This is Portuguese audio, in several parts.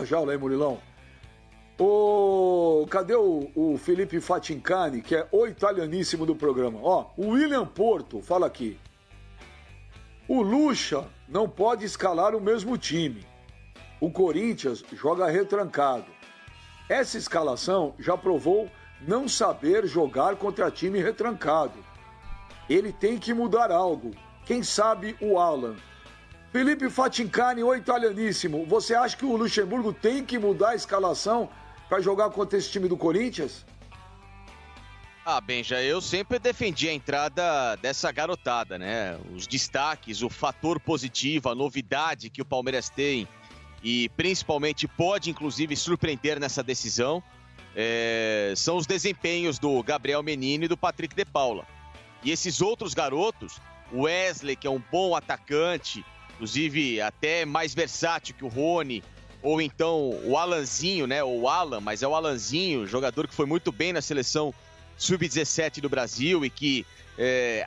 Já, né, Murilão? Cadê o Felipe Fatincani, que é o italianíssimo do programa? Ó, o William Porto fala aqui. O Lucha não pode escalar o mesmo time. O Corinthians joga retrancado. Essa escalação já provou não saber jogar contra time retrancado. Ele tem que mudar algo. Quem sabe o Alan. Felipe Fatincani, o italianíssimo, você acha que o Luxemburgo tem que mudar a escalação para jogar contra esse time do Corinthians? Benja, eu sempre defendi a entrada dessa garotada, né? Os destaques, o fator positivo, a novidade que o Palmeiras tem e principalmente pode, inclusive, surpreender nessa decisão, são os desempenhos do Gabriel Menino e do Patrick de Paula. E esses outros garotos, o Wesley, que é um bom atacante, inclusive até mais versátil que o Rony, ou então o Alanzinho, né? O Alan, mas é o Alanzinho, jogador que foi muito bem na seleção Sub-17 do Brasil e que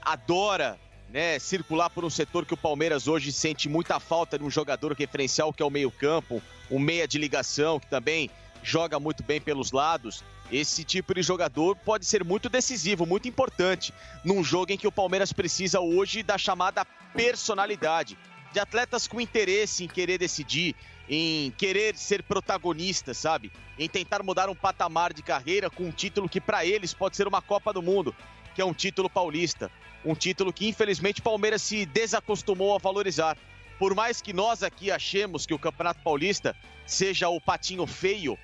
adora, né, circular por um setor que o Palmeiras hoje sente muita falta de um jogador referencial, que é o meio-campo, um meia de ligação, que também joga muito bem pelos lados. Esse tipo de jogador pode ser muito decisivo, muito importante, num jogo em que o Palmeiras precisa hoje da chamada personalidade, de atletas com interesse em querer decidir, em querer ser protagonista, sabe? Em tentar mudar um patamar de carreira com um título que para eles pode ser uma Copa do Mundo, que é um título paulista. Um título que infelizmente o Palmeiras se desacostumou a valorizar. Por mais que nós aqui achemos que o Campeonato Paulista seja o patinho feio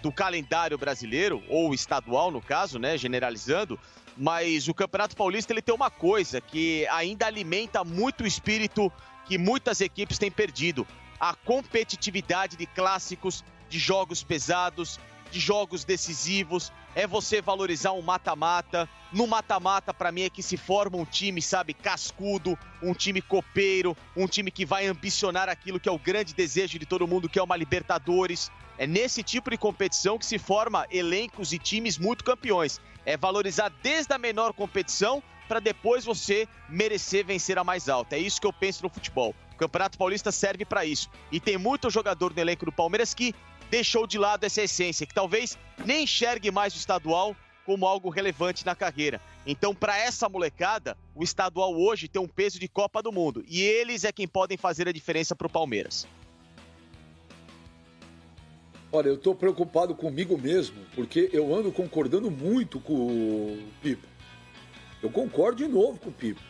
do calendário brasileiro, ou estadual no caso, né, generalizando, mas o Campeonato Paulista ele tem uma coisa que ainda alimenta muito o espírito que muitas equipes têm perdido: a competitividade de clássicos, de jogos pesados, de jogos decisivos. É você valorizar um mata-mata. No mata-mata, para mim, é que se forma um time, sabe, cascudo, um time copeiro, um time que vai ambicionar aquilo que é o grande desejo de todo mundo, que é uma Libertadores. É nesse tipo de competição que se forma elencos e times muito campeões. É valorizar desde a menor competição para depois você merecer vencer a mais alta. É isso que eu penso no futebol. O Campeonato Paulista serve para isso. E tem muito jogador no elenco do Palmeiras que deixou de lado essa essência, que talvez nem enxergue mais o estadual como algo relevante na carreira. Então, para essa molecada, o estadual hoje tem um peso de Copa do Mundo. E eles é quem podem fazer a diferença para o Palmeiras. Olha, eu estou preocupado comigo mesmo, porque eu ando concordando muito com o Pipo. Eu concordo de novo com o Pipo.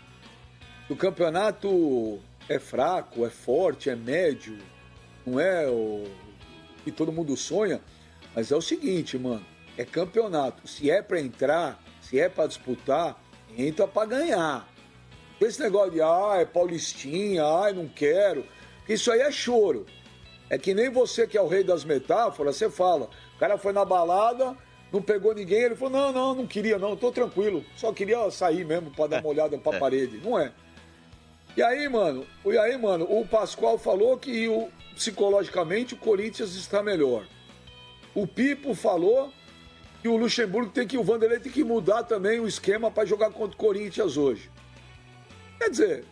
O campeonato é fraco, é forte, é médio, não é o que todo mundo sonha, mas é o seguinte, mano, é campeonato. Se é para entrar, se é para disputar, entra para ganhar. Esse negócio de, é paulistinha, não quero, isso aí é choro. É que nem você que é o rei das metáforas, você fala, o cara foi na balada, não pegou ninguém, ele falou, não queria não, tô tranquilo, só queria sair mesmo para dar uma olhada pra parede, não é? E aí, mano, o Pascoal falou que psicologicamente o Corinthians está melhor. O Pipo falou que o Luxemburgo o Vanderlei tem que mudar também o esquema para jogar contra o Corinthians hoje. Quer dizer,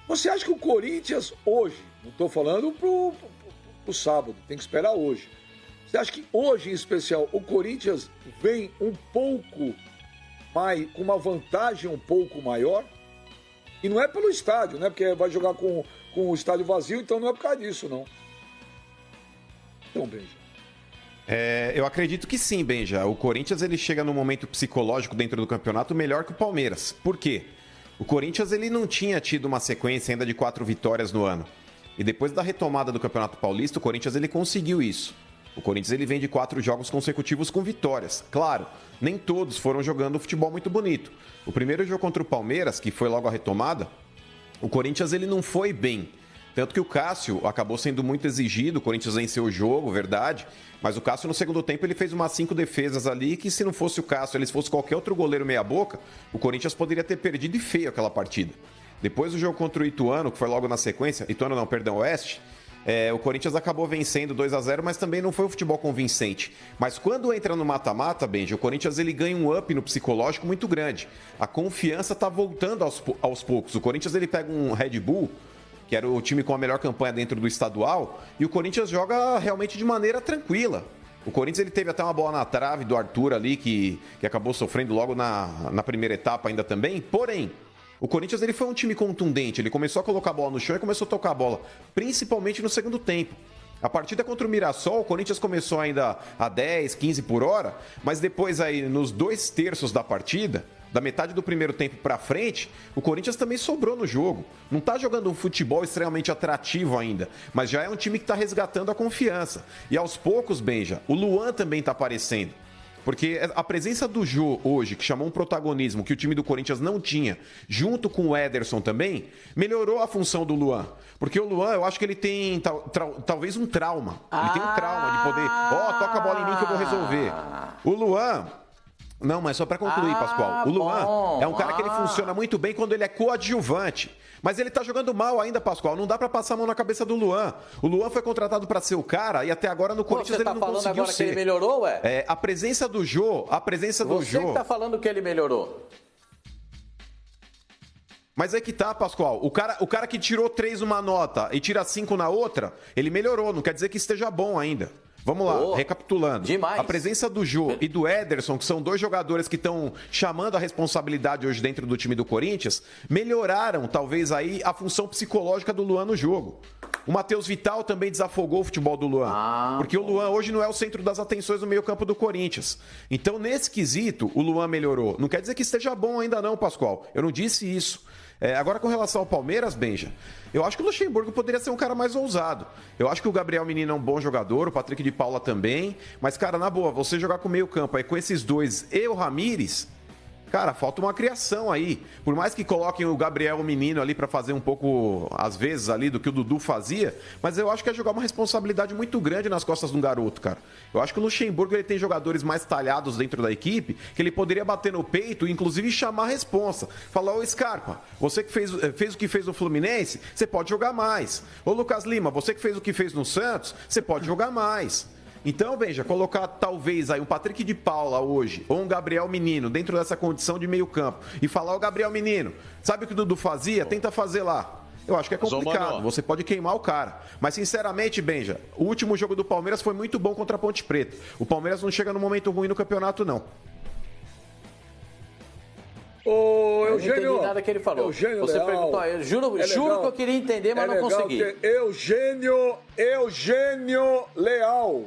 você acha que o Corinthians hoje, não tô falando pro sábado, tem que esperar hoje. Você acha que hoje, em especial, o Corinthians vem um pouco mais, com uma vantagem um pouco maior? E não é pelo estádio, né? Porque vai jogar com o estádio vazio, então não é por causa disso, não. Então, Benja. Eu acredito que sim, Benja. O Corinthians ele chega num momento psicológico dentro do campeonato melhor que o Palmeiras. Por quê? O Corinthians ele não tinha tido uma sequência ainda de 4 vitórias no ano. E depois da retomada do Campeonato Paulista, o Corinthians ele conseguiu isso. O Corinthians ele vem de 4 jogos consecutivos com vitórias. Claro, nem todos foram jogando futebol muito bonito. O primeiro jogo contra o Palmeiras, que foi logo a retomada, o Corinthians ele não foi bem. Tanto que o Cássio acabou sendo muito exigido, o Corinthians venceu o jogo, verdade. Mas o Cássio no segundo tempo ele fez umas 5 defesas ali que se não fosse o Cássio, se fosse qualquer outro goleiro meia boca, o Corinthians poderia ter perdido e feio aquela partida. Depois do jogo contra o Ituano, que foi logo na sequência, Oeste, o Corinthians acabou vencendo 2-0, mas também não foi um futebol convincente. Mas quando entra no mata-mata, Benji, o Corinthians ele ganha um up no psicológico muito grande. A confiança tá voltando aos poucos. O Corinthians ele pega um Red Bull que era o time com a melhor campanha dentro do estadual, e o Corinthians joga realmente de maneira tranquila. O Corinthians ele teve até uma bola na trave do Arthur ali, que acabou sofrendo logo na primeira etapa ainda também. Porém, o Corinthians ele foi um time contundente. Ele começou a colocar a bola no chão e começou a tocar a bola, principalmente no segundo tempo. A partida contra o Mirassol, o Corinthians começou ainda a 10, 15 por hora, mas depois aí nos 2/3 da partida, da metade do primeiro tempo pra frente, o Corinthians também sobrou no jogo. Não tá jogando um futebol extremamente atrativo ainda, mas já é um time que tá resgatando a confiança. E aos poucos, Benja, o Luan também tá aparecendo. Porque a presença do Jô hoje, que chamou um protagonismo que o time do Corinthians não tinha, junto com o Ederson também, melhorou a função do Luan. Porque o Luan, eu acho que ele tem talvez um trauma. Ele tem um trauma de poder, toca a bola em mim que eu vou resolver. O Luan... Não, mas só para concluir, Pascoal. O Luan é um cara que ele funciona muito bem quando ele é coadjuvante. Mas ele tá jogando mal ainda, Pascoal. Não dá para passar a mão na cabeça do Luan. O Luan foi contratado para ser o cara e até agora no Corinthians ele não conseguiu ser. Você tá falando agora que ele melhorou, ué? A presença do Jô, Você que tá falando que ele melhorou. Mas é que tá, Pascoal. O cara que tirou 3 numa nota e tira 5 na outra, ele melhorou. Não quer dizer que esteja bom ainda. Vamos lá, recapitulando. Demais. A presença do Jô e do Ederson, que são 2 jogadores que estão chamando a responsabilidade hoje dentro do time do Corinthians, melhoraram, talvez, aí a função psicológica do Luan no jogo. O Matheus Vital também desafogou o futebol do Luan. Porque o Luan hoje não é o centro das atenções no meio-campo do Corinthians. Então, nesse quesito, o Luan melhorou. Não quer dizer que esteja bom ainda não, Pascoal. Eu não disse isso. Agora, com relação ao Palmeiras, Benja, eu acho que o Luxemburgo poderia ser um cara mais ousado. Eu acho que o Gabriel Menino é um bom jogador, o Patrick de Paula também. Mas, cara, na boa, você jogar com o meio campo aí com esses 2 e o Ramires... Cara, falta uma criação aí. Por mais que coloquem o Gabriel Menino ali para fazer um pouco, às vezes, ali do que o Dudu fazia, mas eu acho que é jogar uma responsabilidade muito grande nas costas de um garoto, cara. Eu acho que o Luxemburgo ele tem jogadores mais talhados dentro da equipe, que ele poderia bater no peito e, inclusive, chamar a responsa. Falar, ô Scarpa, você que fez o que fez no Fluminense, você pode jogar mais. Ô Lucas Lima, você que fez o que fez no Santos, você pode jogar mais. Então, Benja, colocar talvez aí um Patrick de Paula hoje, ou um Gabriel Menino, dentro dessa condição de meio campo, e falar, ô Gabriel Menino, sabe o que o Dudu fazia? Tenta fazer lá. Eu acho que é complicado, você pode queimar o cara. Mas, sinceramente, Benja, o último jogo do Palmeiras foi muito bom contra a Ponte Preta. O Palmeiras não chega num momento ruim no campeonato, não. Ô, Eugênio, não entendi nada que ele falou. Eugênio Você Leal, perguntou, eu juro que eu queria entender, mas não consegui. Eugênio Leal.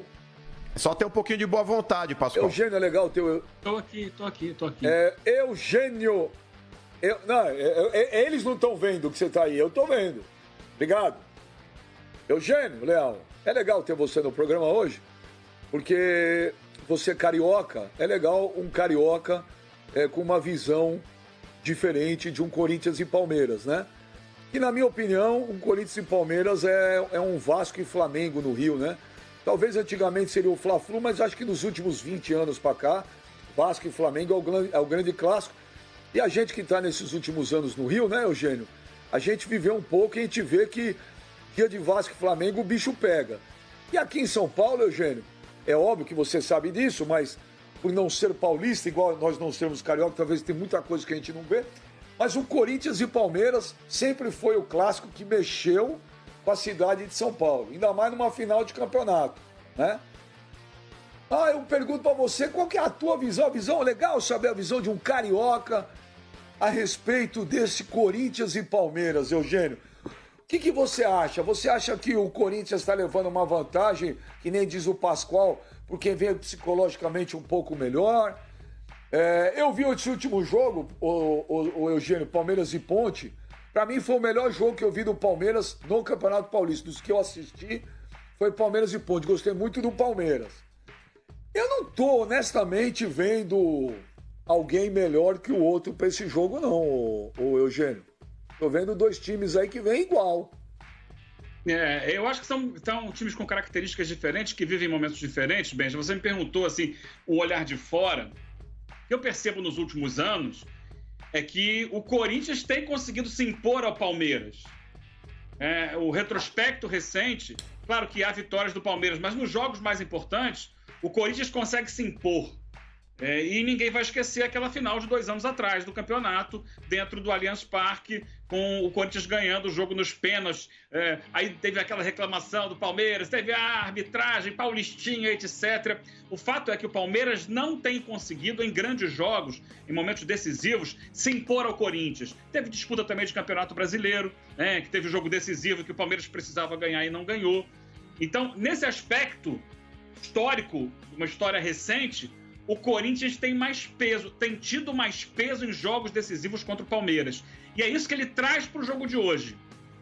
Só ter um pouquinho de boa vontade, Pascoal. Eugênio é legal teu. Tô aqui. Eugênio. Eles não estão vendo que você tá aí, eu tô vendo. Obrigado. Eugênio Leal, é legal ter você no programa hoje, porque você é carioca, é legal um carioca com uma visão diferente de um Corinthians e Palmeiras, né? E na minha opinião, um Corinthians e Palmeiras é um Vasco e Flamengo no Rio, né? Talvez antigamente seria o Fla-Flu, mas acho que nos últimos 20 anos para cá, Vasco e Flamengo é o grande clássico. E a gente que está nesses últimos anos no Rio, né, Eugênio? A gente viveu um pouco e a gente vê que dia de Vasco e Flamengo o bicho pega. E aqui em São Paulo, Eugênio, é óbvio que você sabe disso, mas por não ser paulista, igual nós não sermos carioca, talvez tem muita coisa que a gente não vê. Mas o Corinthians e Palmeiras sempre foi o clássico que mexeu com a cidade de São Paulo, ainda mais numa final de campeonato, né? Eu pergunto para você, qual que é a tua visão? A visão legal, saber a visão de um carioca a respeito desse Corinthians e Palmeiras, Eugênio. O que você acha? Você acha que o Corinthians está levando uma vantagem, que nem diz o Pascoal, por quem vem psicologicamente um pouco melhor? Eu vi esse último jogo, o Eugênio, Palmeiras e Ponte. Para mim foi o melhor jogo que eu vi do Palmeiras no Campeonato Paulista. Dos que eu assisti, foi Palmeiras e Ponte. Gostei muito do Palmeiras. Eu não tô, honestamente, vendo alguém melhor que o outro para esse jogo, não, o Eugênio. Tô vendo 2 times aí que vêm igual. Eu acho que são times com características diferentes, que vivem momentos diferentes, Benja. Você me perguntou, assim, o olhar de fora. O que eu percebo nos últimos anos é que o Corinthians tem conseguido se impor ao Palmeiras. O retrospecto recente, claro que há vitórias do Palmeiras, mas nos jogos mais importantes, o Corinthians consegue se impor. E ninguém vai esquecer aquela final de 2 anos atrás do campeonato, dentro do Allianz Parque, com o Corinthians ganhando o jogo nos pênaltis. Aí teve aquela reclamação do Palmeiras, teve a arbitragem, Paulistinha, etc. O fato é que o Palmeiras não tem conseguido, em grandes jogos, em momentos decisivos, se impor ao Corinthians. Teve disputa também de Campeonato Brasileiro, que teve jogo decisivo que o Palmeiras precisava ganhar e não ganhou. Então, nesse aspecto histórico, uma história recente, o Corinthians tem mais peso, tem tido mais peso em jogos decisivos contra o Palmeiras. E é isso que ele traz para o jogo de hoje.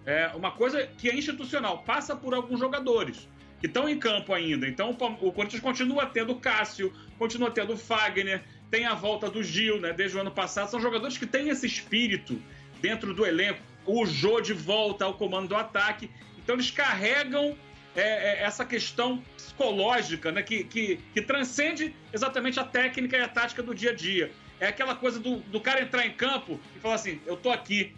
É uma coisa que é institucional, passa por alguns jogadores que estão em campo ainda. Então o Corinthians continua tendo o Cássio, continua tendo o Fagner, tem a volta do Gil, né, desde o ano passado. São jogadores que têm esse espírito dentro do elenco. O Jô de volta ao comando do ataque. Então eles carregam essa questão psicológica, né, que transcende exatamente a técnica e a tática do dia a dia. É aquela coisa do cara entrar em campo e falar assim, eu tô aqui,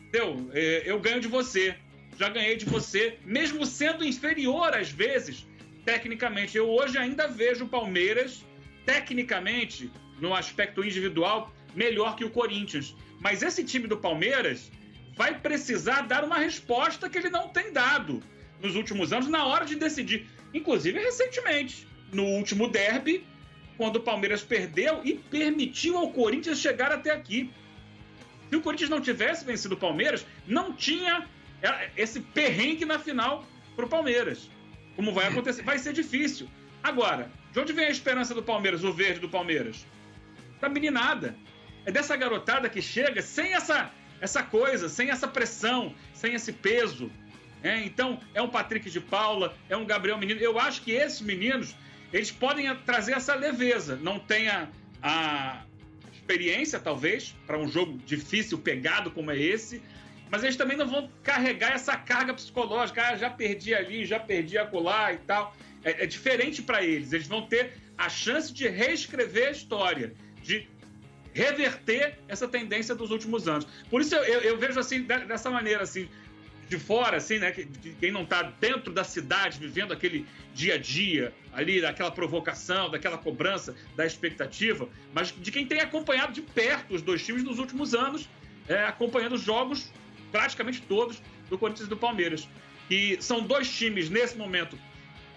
entendeu? Eu ganho de você, já ganhei de você, mesmo sendo inferior às vezes, tecnicamente. Eu hoje ainda vejo o Palmeiras, tecnicamente, no aspecto individual, melhor que o Corinthians. Mas esse time do Palmeiras vai precisar dar uma resposta que ele não tem dado nos últimos anos, na hora de decidir. Inclusive, recentemente, no último derby, quando o Palmeiras perdeu e permitiu ao Corinthians chegar até aqui. Se o Corinthians não tivesse vencido o Palmeiras, não tinha esse perrengue na final para o Palmeiras. Como vai acontecer? Vai ser difícil. Agora, de onde vem a esperança do Palmeiras, o verde do Palmeiras? Da meninada. É dessa garotada que chega sem essa coisa, sem essa pressão, sem esse peso. Então, é um Patrick de Paula, é um Gabriel Menino. Eu acho que esses meninos, eles podem trazer essa leveza. Não tem a experiência, talvez, para um jogo difícil, pegado como é esse, mas eles também não vão carregar essa carga psicológica. Já perdi ali, já perdi acolá e tal. É diferente para eles. Eles vão ter a chance de reescrever a história, de reverter essa tendência dos últimos anos. Por isso eu vejo assim, dessa maneira, assim, de fora, assim, né? Quem não está dentro da cidade, vivendo aquele dia a dia ali, daquela provocação, daquela cobrança, da expectativa, mas de quem tem acompanhado de perto os dois times nos últimos anos, acompanhando os jogos, praticamente todos, do Corinthians e do Palmeiras. E são dois times, nesse momento,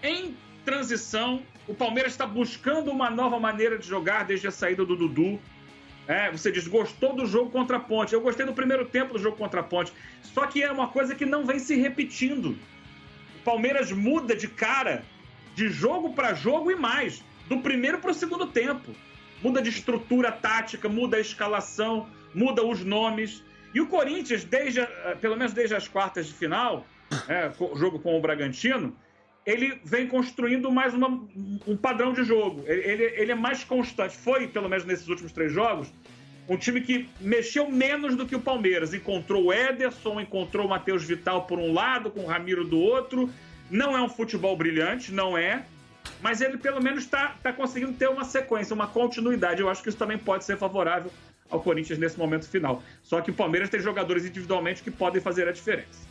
em transição. O Palmeiras está buscando uma nova maneira de jogar desde a saída do Dudu. Você diz, gostou do jogo contra a Ponte. Eu gostei do primeiro tempo do jogo contra a Ponte. Só que é uma coisa que não vem se repetindo. O Palmeiras muda de cara, de jogo para jogo e mais. Do primeiro para o segundo tempo. Muda de estrutura tática, muda a escalação, muda os nomes. E o Corinthians, pelo menos desde as quartas de final, o jogo com o Bragantino, ele vem construindo mais um padrão de jogo. Ele é mais constante. Foi, pelo menos nesses últimos 3 jogos, um time que mexeu menos do que o Palmeiras. Encontrou o Ederson, encontrou o Matheus Vital por um lado, com o Ramiro do outro. Não é um futebol brilhante, não é. Mas ele, pelo menos, está conseguindo ter uma sequência, uma continuidade. Eu acho que isso também pode ser favorável ao Corinthians nesse momento final. Só que o Palmeiras tem jogadores individualmente que podem fazer a diferença.